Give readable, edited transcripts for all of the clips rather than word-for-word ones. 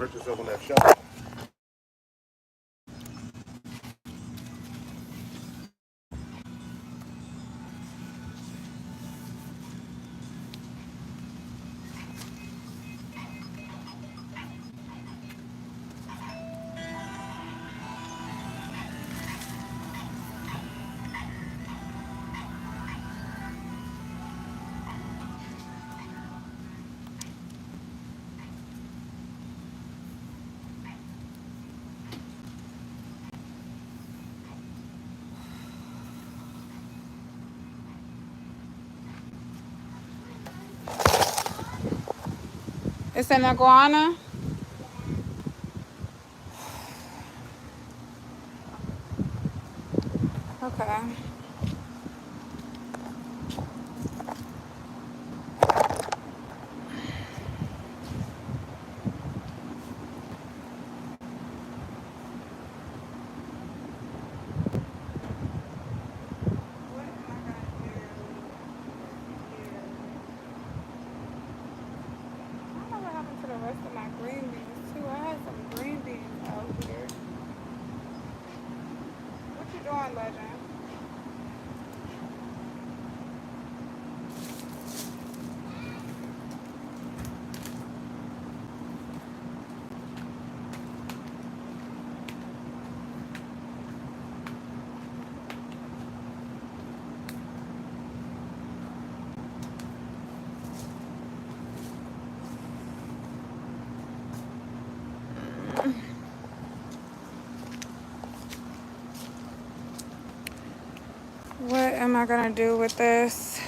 hurt yourself on that shot. It's an iguana. Okay. What am I gonna do with this?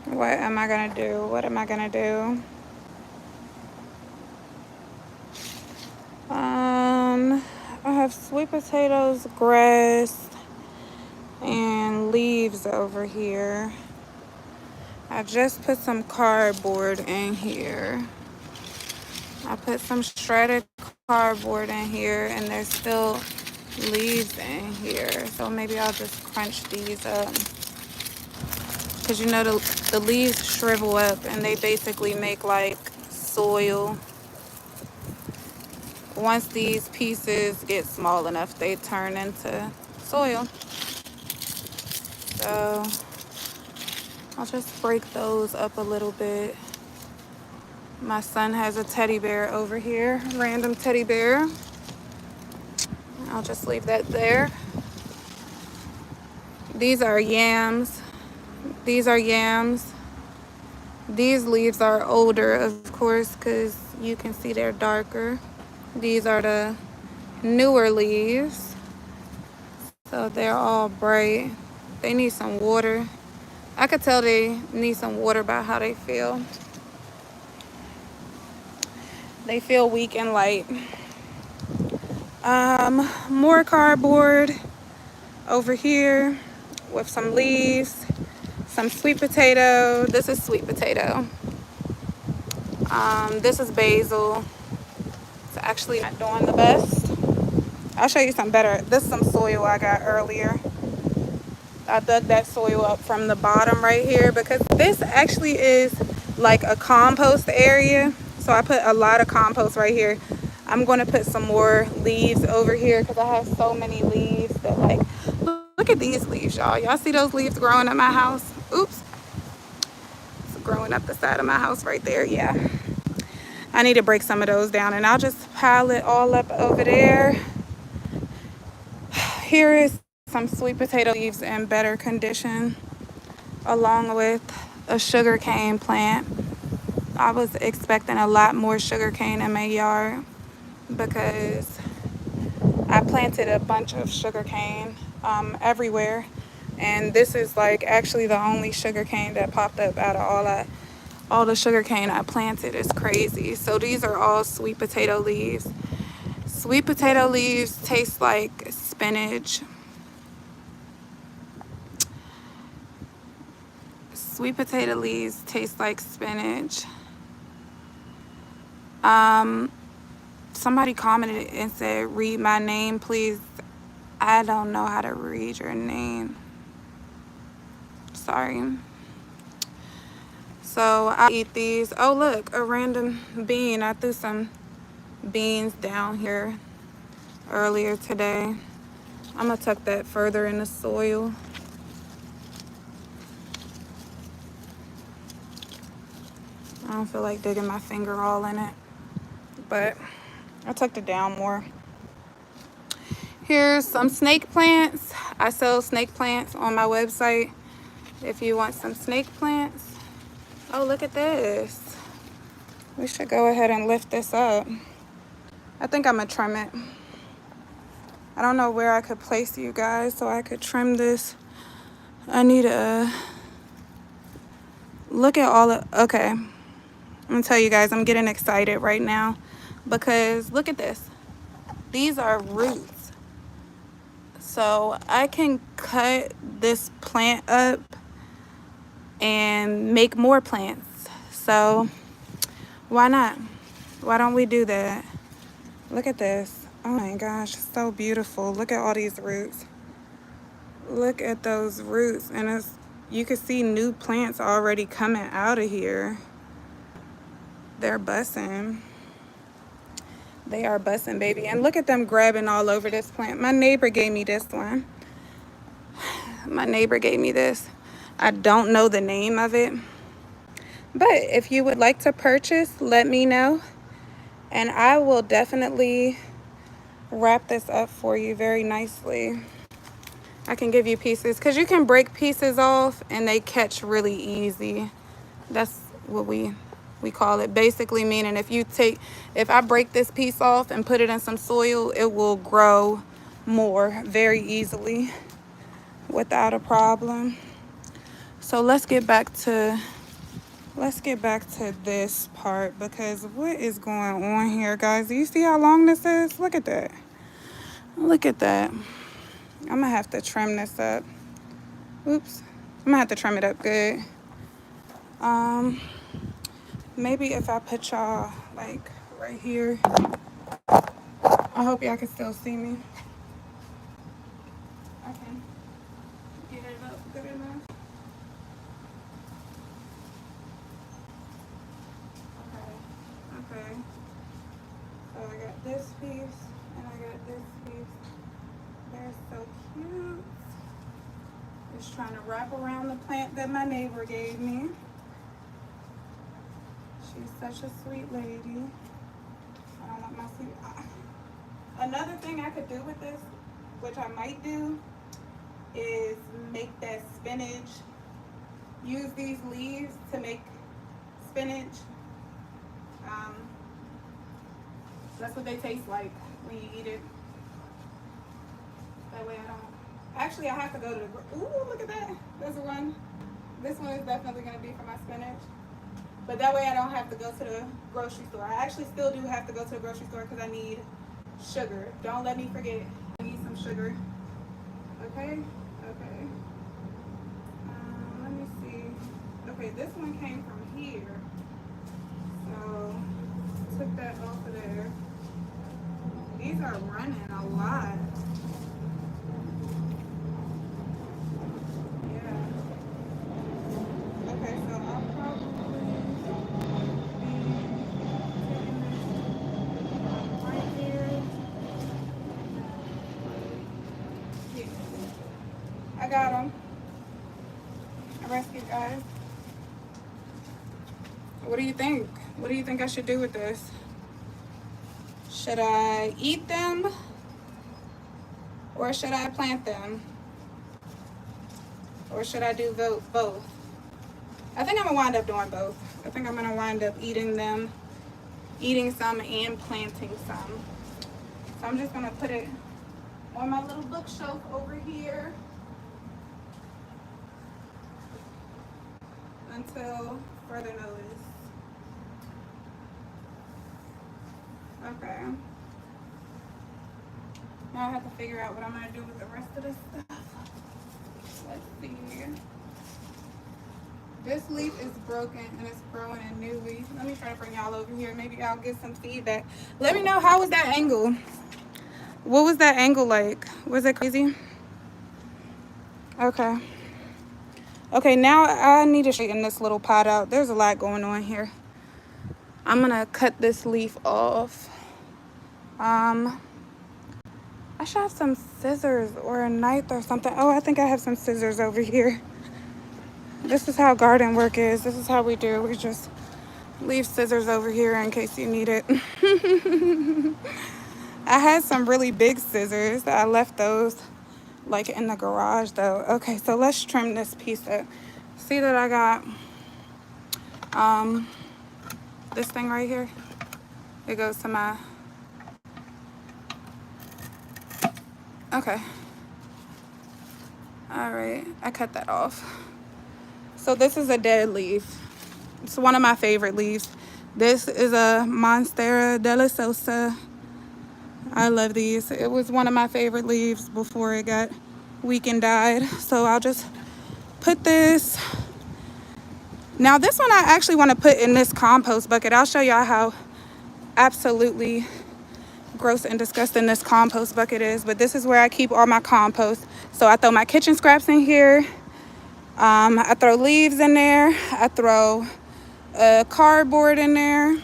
What am I gonna do? What am I gonna do? I have sweet potatoes, grass, and leaves over here. I just put some cardboard in here. I put some shredded cardboard in here, and there's still leaves in here. So maybe I'll just crunch these up. Because you know the leaves shrivel up and they basically make like soil. Once these pieces get small enough, they turn into soil. So I'll just break those up a little bit. My son has a teddy bear over here, random teddy bear. I'll just leave that there. These are yams. These are yams. These leaves are older, of course, because you can see they're darker. These are the newer leaves. So they're all bright. They need some water. I could tell they need some water by how they feel. They feel weak and light. More cardboard over here with some leaves, some sweet potato. This is sweet potato. This is basil. It's actually not doing the best. I'll show you something better. This is some soil I got earlier. I dug that soil up from the bottom right here because this actually is like a compost area. So I put a lot of compost right here. I'm going to put some more leaves over here because I have so many leaves that like, look at these leaves, y'all. Y'all see those leaves growing at my house? Oops. It's growing up the side of my house right there. Yeah. I need to break some of those down and I'll just pile it all up over there. Here is some sweet potato leaves in better condition, along with a sugarcane plant. I was expecting a lot more sugarcane in my yard because I planted a bunch of sugarcane everywhere, and this is like actually the only sugarcane that popped up out of all the sugarcane I planted. Is crazy. So these are all sweet potato leaves. Sweet potato leaves taste like spinach. Sweet potato leaves taste like spinach. Somebody commented and said, read my name, please. I don't know how to read your name. Sorry. So I'll eat these. Oh, look, a random bean. I threw some beans down here earlier today. I'm gonna tuck that further in the soil. I don't feel like digging my finger all in it, but I tucked it down more. Here's some snake plants. I sell snake plants on my website if you want some snake plants. Oh, look at this. We should go ahead and lift this up. I think I'm gonna trim it. I don't know where I could place you guys so I could trim this. I need a look at all of, okay. I'm gonna tell you guys, I'm getting excited right now because look at this. These are roots. So I can cut this plant up and make more plants. So why not? Why don't we do that? Look at this. Oh my gosh, it's so beautiful. Look at all these roots. Look at those roots, and it's, you can see new plants already coming out of here. They're bussing. They are bussing, baby. And look at them grabbing all over this plant. My neighbor gave me this one. My neighbor gave me this. I don't know the name of it. But if you would like to purchase, let me know. And I will definitely wrap this up for you very nicely. I can give you pieces because you can break pieces off and they catch really easy. That's what we call it. Basically meaning if I break this piece off and put it in some soil, it will grow more very easily without a problem. So let's get back to this part because what is going on here, guys? Do you see how long this is? Look at that. Look at that. I'm gonna have to trim this up. Oops. I'm gonna have to trim it up good. Maybe if I put y'all like right here. I hope y'all can still see me. I can get it up good enough. Okay. So I got this piece and I got this piece. They're so cute. Just trying to wrap around the plant that my neighbor gave me. She's such a sweet lady. I don't want my sweet. Another thing I could do with this, which I might do, is make that spinach. Use these leaves to make spinach. That's what they taste like when you eat it. That way I don't. Actually, I have to go to the. Ooh, look at that. There's one. This one is definitely going to be for my spinach. But that way I don't have to go to the grocery store. I actually still do have to go to the grocery store because I need sugar. Don't let me forget. I need some sugar. Okay? Okay. Let me see. Okay, this one came from here. So, took that off of there. These are running a lot. Yeah. Okay, so I'll probably I got them. I rescued guys. What do you think? What do you think I should do with this? Should I eat them or should I plant them? Or should I do both? I think I'm gonna wind up doing both. I think I'm gonna wind up eating some and planting some. So I'm just gonna put it on my little bookshelf over here until further notice. Okay. Now I have to figure out what I'm gonna do with the rest of this stuff. Let's see here. This leaf is broken and it's growing a new leaf. Let me try to bring y'all over here. Maybe I'll get some feedback. Let me know, how was that angle? What was that angle like? Was it crazy? Okay. Okay, now I need to straighten this little pot out. There's a lot going on here. I'm gonna cut this leaf off. I should have some scissors or a knife or something. Oh, I think I have some scissors over here. This is how garden work is. This is how we do. We just leave scissors over here in case you need it. I had some really big scissors. I left those like in the garage though. Okay, so let's trim this piece up. See that I got this thing right here? It goes to my, okay. All right, I cut that off. So this is a dead leaf. It's one of my favorite leaves. This is a Monstera della Sosa. I love these. It was one of my favorite leaves before it got weak and died. So I'll just put this. Now this one I actually want to put in this compost bucket. I'll show y'all how absolutely gross and disgusting this compost bucket is. But this is where I keep all my compost. So I throw my kitchen scraps in here. I throw leaves in there. I throw cardboard in there.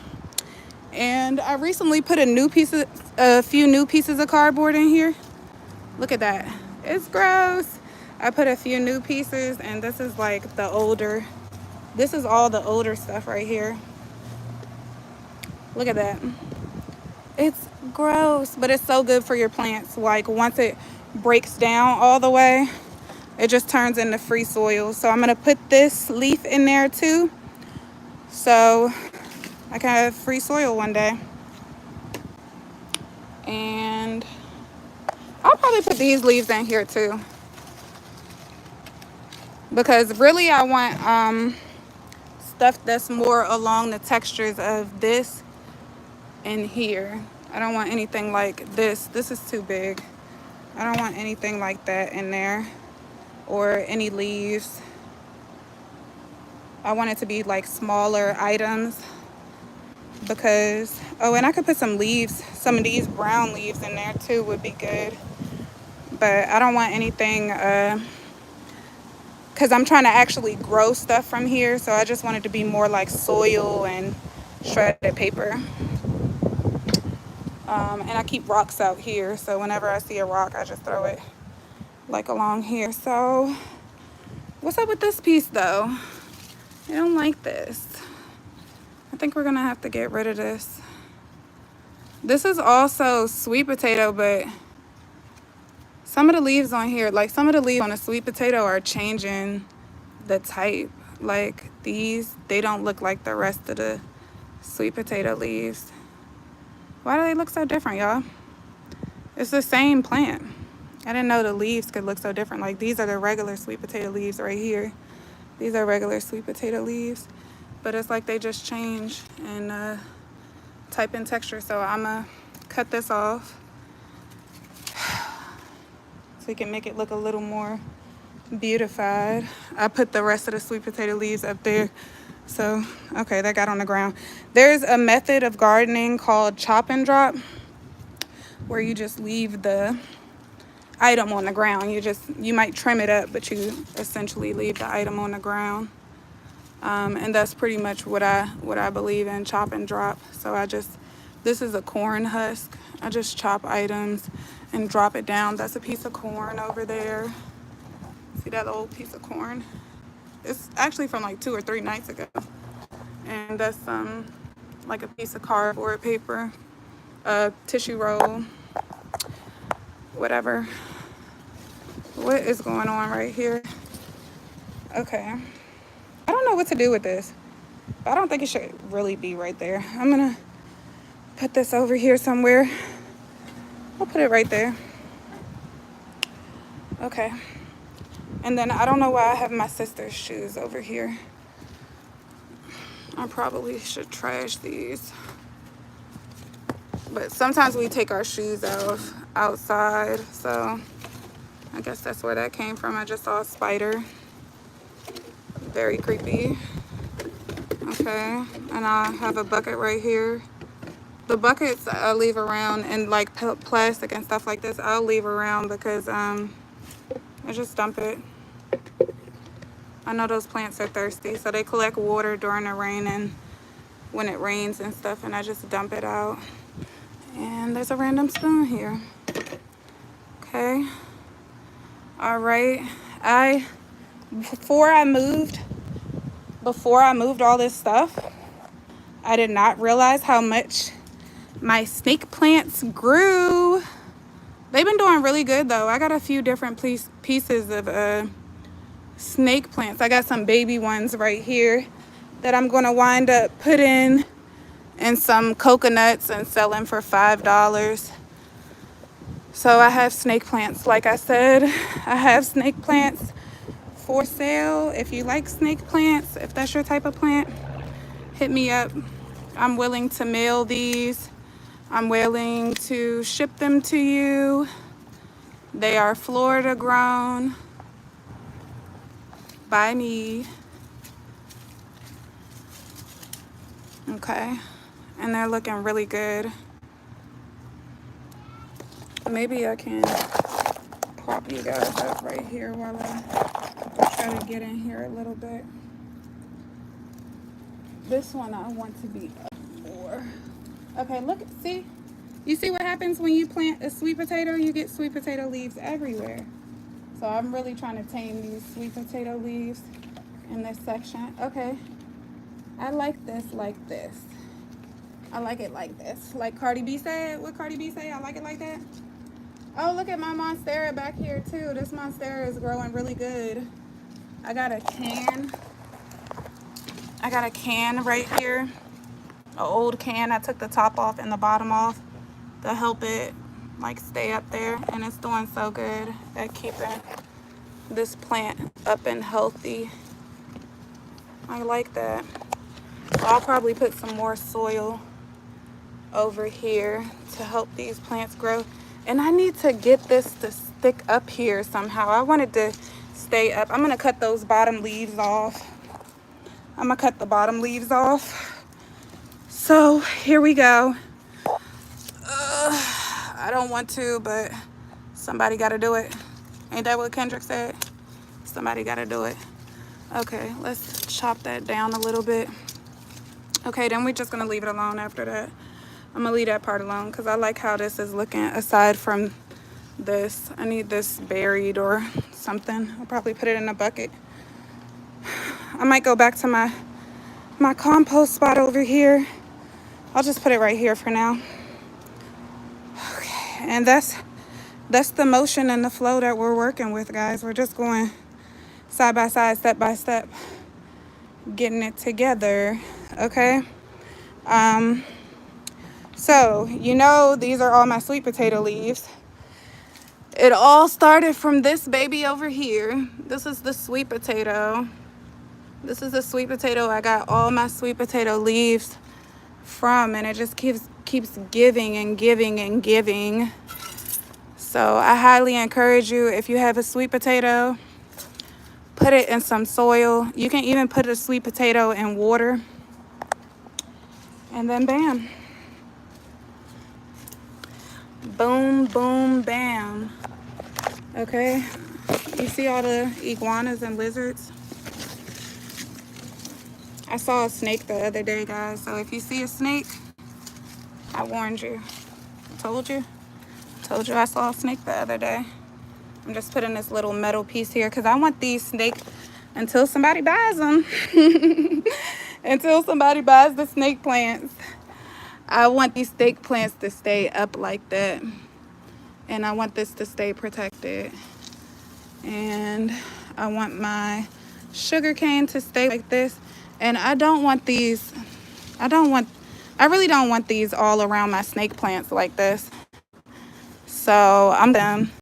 And I recently put a few new pieces of cardboard in here. Look at that. It's gross. I put a few new pieces, and this is like the older. This is all the older stuff right here. Look at that. It's gross, but it's so good for your plants. Like once it breaks down all the way, it just turns into free soil. So I'm gonna put this leaf in there too, so I can have free soil one day. And I'll probably put these leaves in here too, because really I want stuff that's more along the textures of this in here. I don't want anything like this. This is too big. I don't want anything like that in there, or any leaves. I want it to be like smaller items, because, oh, and I could put some leaves, some of these brown leaves in there too would be good. But I don't want anything, because I'm trying to actually grow stuff from here. So I just want it to be more like soil and shredded paper. And I keep rocks out here. So whenever I see a rock, I just throw it like along here. So what's up with this piece though? I don't like this. I think we're gonna have to get rid of this. This is also sweet potato, but some of the leaves on here, like some of the leaves on a sweet potato are changing the type. Like these, they don't look like the rest of the sweet potato leaves. Why do they look so different, y'all? It's the same plant. I didn't know the leaves could look so different. Like these are the regular sweet potato leaves right here. These are regular sweet potato leaves, but it's like they just change in type and texture. So I'm gonna cut this off so we can make it look a little more beautified. I put the rest of the sweet potato leaves up there. So, okay, that got on the ground. There's a method of gardening called chop and drop, where you just leave the item on the ground. You might trim it up, but you essentially leave the item on the ground. And that's pretty much what I believe in, chop and drop. So this is a corn husk. I just chop items and drop it down. That's a piece of corn over there. See that old piece of corn? It's actually from like 2 or 3 nights ago. And that's like a piece of cardboard paper, a tissue roll, whatever. What is going on right here? Okay. I don't know what to do with this. I don't think it should really be right there. I'm gonna put this over here somewhere. I'll put it right there. Okay. And then I don't know why I have my sister's shoes over here. I probably should trash these. But sometimes we take our shoes off outside, so I guess that's where that came from. I just saw a spider. Very creepy. Okay, and I have a bucket right here. The buckets I leave around, and like plastic and stuff like this, I'll leave around because I just dump it. I know those plants are thirsty, so they collect water during the rain and when it rains and stuff, and I just dump it out. And there's a random spoon here. Okay. All right. Before I moved all this stuff, I did not realize how much my snake plants grew. They've been doing really good though. I got a few different pieces of snake plants. I got some baby ones right here that I'm gonna wind up putting in some coconuts and selling for $5. So I have snake plants. Like I said, I have snake plants for sale. If you like snake plants, if that's your type of plant, hit me up. I'm willing to mail these. I'm willing to ship them to you. They are Florida grown by me. Okay, and they're looking really good. Maybe I can prop you guys up right here while I try to get in here a little bit. This one I want to be up for. Okay, look, see? You see what happens when you plant a sweet potato? You get sweet potato leaves everywhere. So I'm really trying to tame these sweet potato leaves in this section. Okay, I like this like this. I like it like this. Like Cardi B said, what Cardi B say? I like it like that. Oh, look at my Monstera back here too. This Monstera is growing really good. I got a can right here. An old can. I took the top off and the bottom off to help it like stay up there. And it's doing so good at keeping this plant up and healthy. I like that. So I'll probably put some more soil over here to help these plants grow. And I need to get this to stick up here somehow. I want it to stay up. I'm gonna cut those bottom leaves off. I'm gonna cut the bottom leaves off. So here we go. I don't want to, but somebody gotta do it. Ain't that what Kendrick said? Somebody gotta do it. Okay, let's chop that down a little bit. Okay, then we're just gonna leave it alone after that. I'm gonna leave that part alone because I like how this is looking aside from this. I need this buried or something. I'll probably put it in a bucket. I might go back to my compost spot over here. I'll just put it right here for now. Okay, and that's the motion and the flow that we're working with, guys. We're just going side by side, step by step, getting it together. Okay. So, you know, these are all my sweet potato leaves. It all started from this baby over here. This is the sweet potato. This is the sweet potato I got all my sweet potato leaves from, and it just keeps giving and giving and giving. So I highly encourage you, if you have a sweet potato, put it in some soil. You can even put a sweet potato in water. And then bam. Boom, boom, bam. Okay, you see all the iguanas and lizards? I saw a snake the other day, guys. So if you see a snake, I warned you. Told you I saw a snake the other day. I'm just putting this little metal piece here because I want these snakes until somebody buys them. Until somebody buys the snake plants. I want these snake plants to stay up like that. And I want this to stay protected. And I want my sugar cane to stay like this. And I really don't want these all around my snake plants like this. So I'm done.